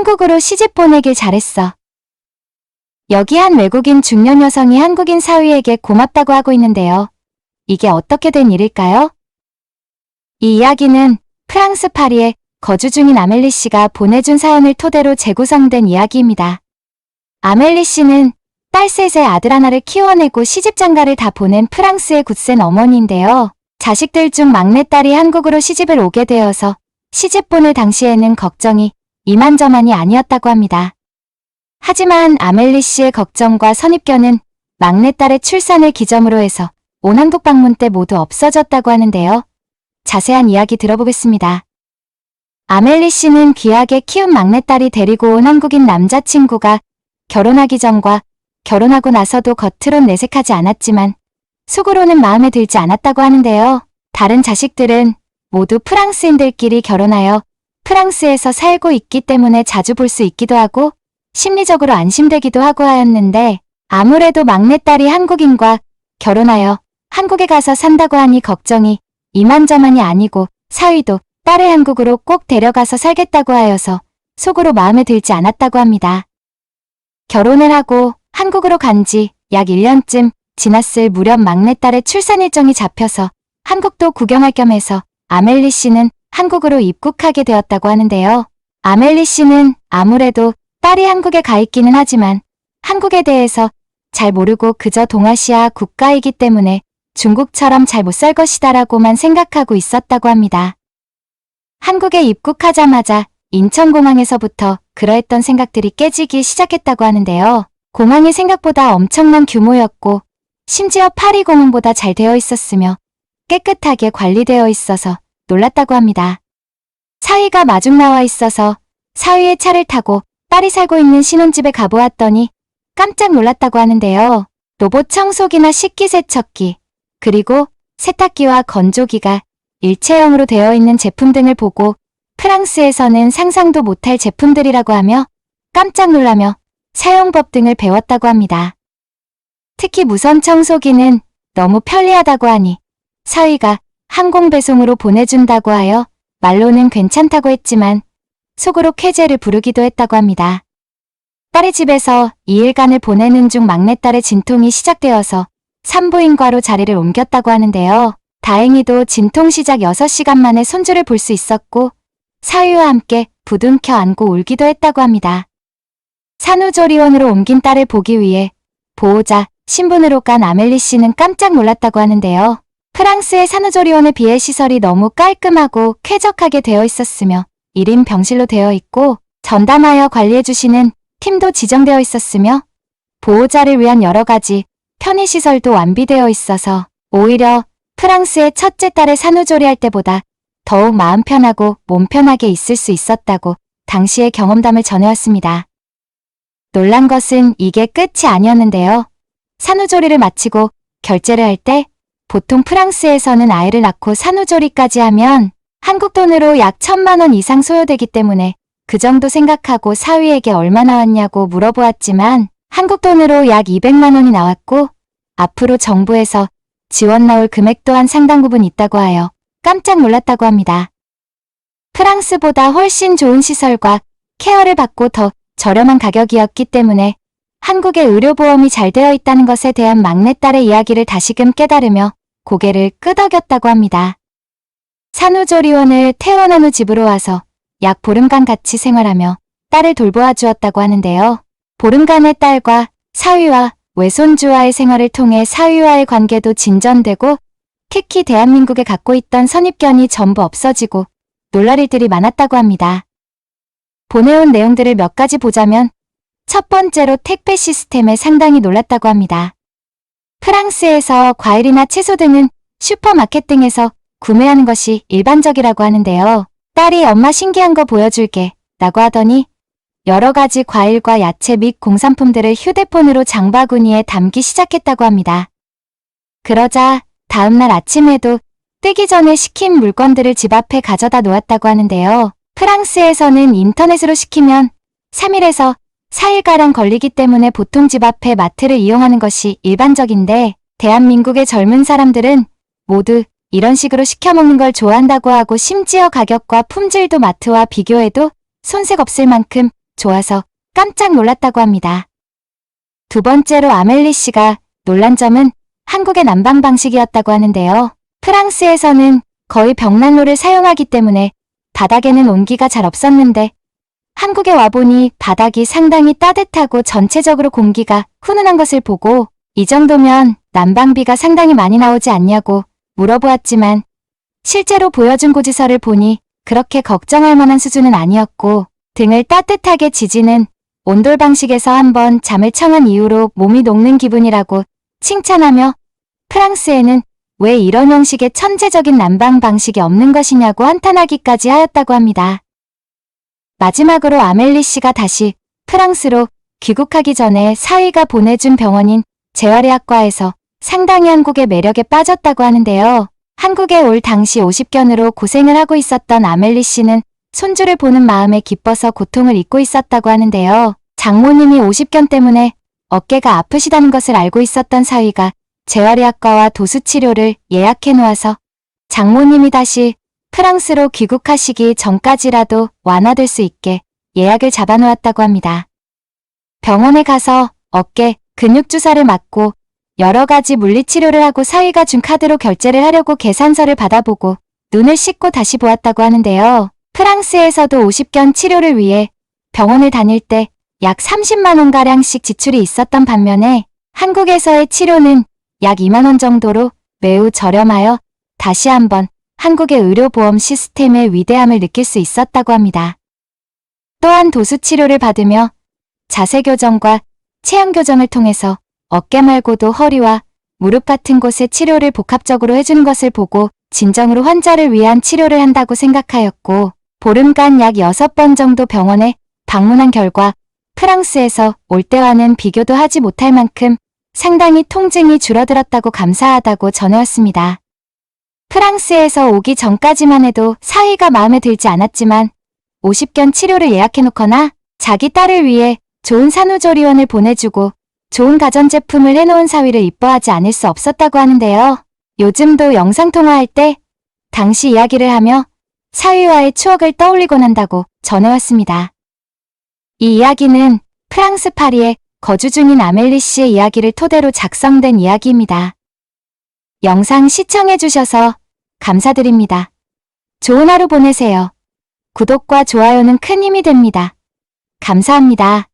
한국으로 시집 보내길 잘했어. 여기 한 외국인 중년 여성이 한국인 사위에게 고맙다고 하고 있는데요. 이게 어떻게 된 일일까요? 이 이야기는 프랑스 파리에 거주 중인 아멜리 씨가 보내준 사연을 토대로 재구성된 이야기입니다. 아멜리 씨는 딸 셋에 아들 하나를 키워내고 시집장가를 다 보낸 프랑스의 굳센 어머니인데요. 자식들 중 막내딸이 한국으로 시집을 오게 되어서 시집 보낼 당시에는 걱정이 이만저만이 아니었다고 합니다. 하지만 아멜리 씨의 걱정과 선입견은 막내딸의 출산을 기점으로 해서 온 한국 방문 때 모두 없어졌다고 하는데요. 자세한 이야기 들어보겠습니다. 아멜리 씨는 귀하게 키운 막내딸이 데리고 온 한국인 남자친구가 결혼하기 전과 결혼하고 나서도 겉으론 내색하지 않았지만 속으로는 마음에 들지 않았다고 하는데요. 다른 자식들은 모두 프랑스인들끼리 결혼하여 프랑스에서 살고 있기 때문에 자주 볼 수 있기도 하고 심리적으로 안심되기도 하고 하였는데 아무래도 막내딸이 한국인과 결혼하여 한국에 가서 산다고 하니 걱정이 이만저만이 아니고 사위도 딸을 한국으로 꼭 데려가서 살겠다고 하여서 속으로 마음에 들지 않았다고 합니다. 결혼을 하고 한국으로 간 지 약 1년쯤 지났을 무렵 막내딸의 출산 일정이 잡혀서 한국도 구경할 겸 해서 아멜리 씨는 한국으로 입국하게 되었다고 하는데요. 아멜리 씨는 아무래도 딸이 한국에 가 있기는 하지만 한국에 대해서 잘 모르고 그저 동아시아 국가이기 때문에 중국처럼 잘 못 살 것이다라고만 생각하고 있었다고 합니다. 한국에 입국하자마자 인천공항에서부터 그러했던 생각들이 깨지기 시작했다고 하는데요. 공항이 생각보다 엄청난 규모였고 심지어 파리공항보다 잘 되어 있었으며 깨끗하게 관리되어 있어서 놀랐다고 합니다. 사위가 마중 나와 있어서 사위의 차를 타고 딸이 살고 있는 신혼집에 가보았더니 깜짝 놀랐다고 하는데요. 로봇 청소기나 식기세척기, 그리고 세탁기와 건조기가 일체형으로 되어 있는 제품 등을 보고 프랑스에서는 상상도 못할 제품들이라고 하며 깜짝 놀라며 사용법 등을 배웠다고 합니다. 특히 무선 청소기는 너무 편리하다고 하니 사위가 항공 배송으로 보내준다고 하여 말로는 괜찮다고 했지만 속으로 쾌재를 부르기도 했다고 합니다. 딸의 집에서 2일간을 보내는 중 막내딸의 진통이 시작되어서 산부인과로 자리를 옮겼다고 하는데요. 다행히도 진통 시작 6시간 만에 손주를 볼 수 있었고 사위와 함께 부둥켜 안고 울기도 했다고 합니다. 산후조리원으로 옮긴 딸을 보기 위해 보호자, 신분으로 간 아멜리 씨는 깜짝 놀랐다고 하는데요. 프랑스의 산후조리원에 비해 시설이 너무 깔끔하고 쾌적하게 되어 있었으며 1인 병실로 되어 있고 전담하여 관리해주시는 팀도 지정되어 있었으며 보호자를 위한 여러 가지 편의시설도 완비되어 있어서 오히려 프랑스의 첫째 딸의 산후조리할 때보다 더욱 마음 편하고 몸 편하게 있을 수 있었다고 당시의 경험담을 전해왔습니다. 놀란 것은 이게 끝이 아니었는데요. 산후조리를 마치고 결제를 할 때 보통 프랑스에서는 아이를 낳고 산후조리까지 하면 한국 돈으로 약 1,000만 원 이상 소요되기 때문에 그 정도 생각하고 사위에게 얼마 나왔냐고 물어보았지만 한국 돈으로 약 200만 원이 나왔고 앞으로 정부에서 지원 나올 금액 또한 상당 부분 있다고 하여 깜짝 놀랐다고 합니다. 프랑스보다 훨씬 좋은 시설과 케어를 받고 더 저렴한 가격이었기 때문에 한국의 의료보험이 잘 되어 있다는 것에 대한 막내딸의 이야기를 다시금 깨달으며 고개를 끄덕였다고 합니다. 산후조리원을 퇴원한 후 집으로 와서 약 보름간 같이 생활하며 딸을 돌보아 주었다고 하는데요. 보름간의 딸과 사위와 외손주와의 생활을 통해 사위와의 관계도 진전되고 특히 대한민국에 갖고 있던 선입견이 전부 없어지고 놀랄 일들이 많았다고 합니다. 보내온 내용들을 몇 가지 보자면 첫 번째로 택배 시스템에 상당히 놀랐다고 합니다. 프랑스에서 과일이나 채소 등은 슈퍼마켓 등에서 구매하는 것이 일반적이라고 하는데요. 딸이 엄마 신기한 거 보여줄게 라고 하더니 여러 가지 과일과 야채 및 공산품들을 휴대폰으로 장바구니에 담기 시작했다고 합니다. 그러자 다음날 아침에도 뜨기 전에 시킨 물건들을 집 앞에 가져다 놓았다고 하는데요. 프랑스에서는 인터넷으로 시키면 3일에서 4일가량 걸리기 때문에 보통 집 앞에 마트를 이용하는 것이 일반적인데 대한민국의 젊은 사람들은 모두 이런 식으로 시켜 먹는 걸 좋아한다고 하고 심지어 가격과 품질도 마트와 비교해도 손색 없을 만큼 좋아서 깜짝 놀랐다고 합니다. 두 번째로 아멜리 씨가 놀란 점은 한국의 난방 방식이었다고 하는데요. 프랑스에서는 거의 벽난로를 사용하기 때문에 바닥에는 온기가 잘 없었는데 한국에 와보니 바닥이 상당히 따뜻하고 전체적으로 공기가 훈훈한 것을 보고 이 정도면 난방비가 상당히 많이 나오지 않냐고 물어보았지만 실제로 보여준 고지서를 보니 그렇게 걱정할 만한 수준은 아니었고 등을 따뜻하게 지지는 온돌 방식에서 한번 잠을 청한 이후로 몸이 녹는 기분이라고 칭찬하며 프랑스에는 왜 이런 형식의 천재적인 난방 방식이 없는 것이냐고 한탄하기까지 하였다고 합니다. 마지막으로 아멜리 씨가 다시 프랑스로 귀국하기 전에 사위가 보내준 병원인 재활의학과에서 상당히 한국의 매력에 빠졌다고 하는데요. 한국에 올 당시 50견으로 고생을 하고 있었던 아멜리 씨는 손주를 보는 마음에 기뻐서 고통을 잊고 있었다고 하는데요. 장모님이 50견 때문에 어깨가 아프시다는 것을 알고 있었던 사위가 재활의학과와 도수치료를 예약해 놓아서 장모님이 다시 프랑스로 귀국하시기 전까지라도 완화될 수 있게 예약을 잡아 놓았다고 합니다. 병원에 가서 어깨 근육 주사를 맞고 여러 가지 물리치료를 하고 사위가 준 카드로 결제를 하려고 계산서를 받아보고 눈을 씻고 다시 보았다고 하는데요. 프랑스에서도 50견 치료를 위해 병원을 다닐 때 약 30만 원가량씩 지출이 있었던 반면에 한국에서의 치료는 약 2만 원 정도로 매우 저렴하여 다시 한번 한국의 의료보험 시스템의 위대함을 느낄 수 있었다고 합니다. 또한 도수치료를 받으며 자세교정과 체형교정을 통해서 어깨 말고도 허리와 무릎 같은 곳에 치료를 복합적으로 해주는 것을 보고 진정으로 환자를 위한 치료를 한다고 생각하였고 보름간 약 6번 정도 병원에 방문한 결과 프랑스에서 올 때와는 비교도 하지 못할 만큼 상당히 통증이 줄어들었다고 감사하다고 전해왔습니다. 프랑스에서 오기 전까지만 해도 사위가 마음에 들지 않았지만 50견 치료를 예약해놓거나 자기 딸을 위해 좋은 산후조리원을 보내주고 좋은 가전제품을 해놓은 사위를 이뻐하지 않을 수 없었다고 하는데요. 요즘도 영상통화할 때 당시 이야기를 하며 사위와의 추억을 떠올리곤 한다고 전해왔습니다. 이 이야기는 프랑스 파리에 거주 중인 아멜리 씨의 이야기를 토대로 작성된 이야기입니다. 영상 시청해주셔서 감사드립니다. 좋은 하루 보내세요. 구독과 좋아요는 큰 힘이 됩니다. 감사합니다.